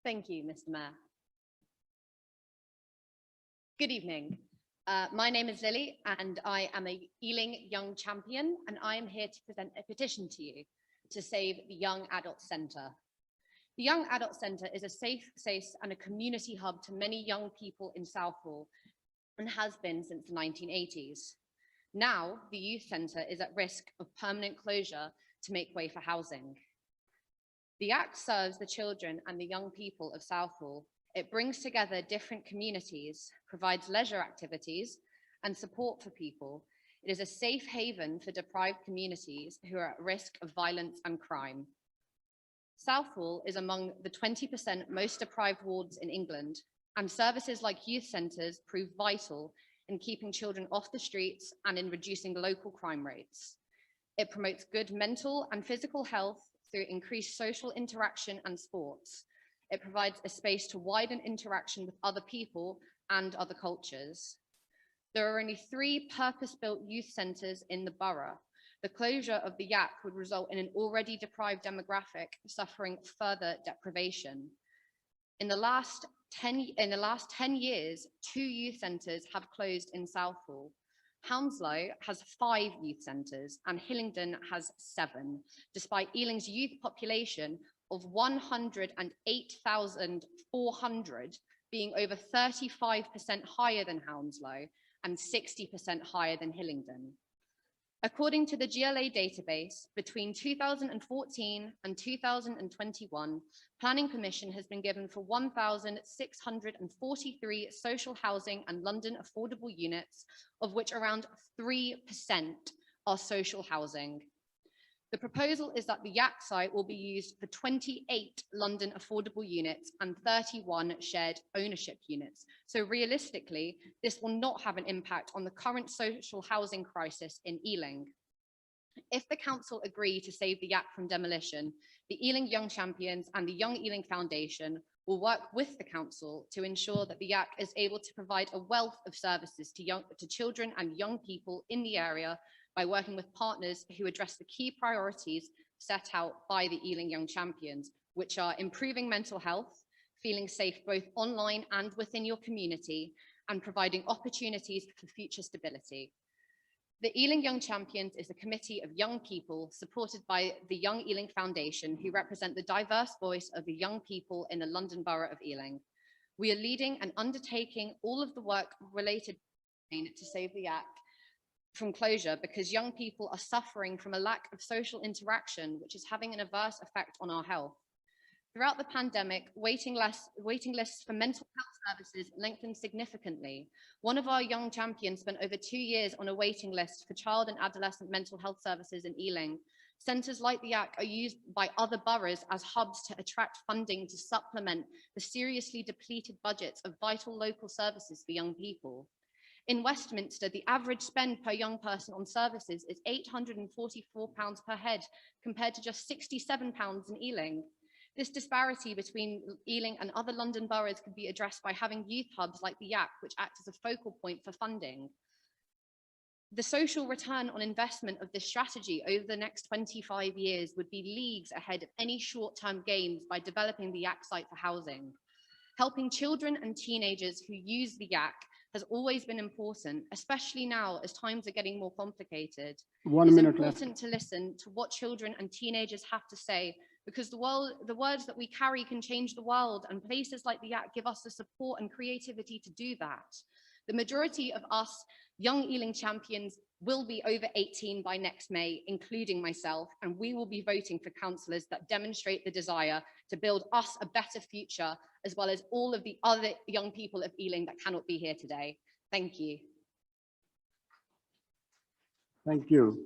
Thank you, Mr. Mayor. Good evening. My name is Lily and I am a Ealing Young Champion, and I am here to present a petition to you to save the Young Adult Centre. The Young Adult Centre is a safe space and a community hub to many young people in Southall and has been since the 1980s. Now, the youth centre is at risk of permanent closure to make way for housing. The Act serves the children and the young people of Southall. It brings together different communities, provides leisure activities and support for people. It is a safe haven for deprived communities who are at risk of violence and crime. Southall is among the 20% most deprived wards in England, and services like youth centres prove vital in keeping children off the streets and in reducing local crime rates. It promotes good mental and physical health through increased social interaction and sports. It provides a space to widen interaction with other people and other cultures. There are only 3 purpose-built youth centres in the borough. The closure of the YAC would result in an already deprived demographic suffering further deprivation. In the last 10 years, 2 youth centres have closed in Southall. Hounslow has 5 youth centres and Hillingdon has 7, despite Ealing's youth population of 108,400 being over 35% higher than Hounslow and 60% higher than Hillingdon. According to the GLA database, between 2014 and 2021, planning permission has been given for 1,643 social housing and London affordable units, of which around 3% are social housing. The proposal is that the YAC site will be used for 28 London affordable units and 31 shared ownership units. So realistically, this will not have an impact on the current social housing crisis in Ealing. If the council agree to save the YAC from demolition, the Ealing Young Champions and the Young Ealing Foundation will work with the council to ensure that the YAC is able to provide a wealth of services to children and young people in the area by working with partners who address the key priorities set out by the Ealing Young Champions, which are improving mental health, feeling safe both online and within your community, and providing opportunities for future stability. The Ealing Young Champions is a committee of young people supported by the Young Ealing Foundation, who represent the diverse voice of the young people in the London Borough of Ealing. We are leading and undertaking all of the work related to save the YAC from closure because young people are suffering from a lack of social interaction, which is having an adverse effect on our health. Throughout the pandemic, waiting lists for mental health services lengthened significantly. One of our young champions spent over 2 years on a waiting list for child and adolescent mental health services in Ealing. Centres like the YAC are used by other boroughs as hubs to attract funding to supplement the seriously depleted budgets of vital local services for young people. In Westminster, the average spend per young person on services is £844 per head, compared to just £67 in Ealing. This disparity between Ealing and other London boroughs could be addressed by having youth hubs like the YAC, which act as a focal point for funding. The social return on investment of this strategy over the next 25 years would be leagues ahead of any short-term gains by developing the YAC site for housing. Helping children and teenagers who use the YAC has always been important, especially now as times are getting more complicated. It's important to listen to what children and teenagers have to say, because the words that we carry can change the world, and places like the YAC give us the support and creativity to do that. The majority of us young Ealing champions will be over 18 by next May, including myself, and we will be voting for councillors that demonstrate the desire to build us a better future, as well as all of the other young people of Ealing that cannot be here today. Thank you. Thank you.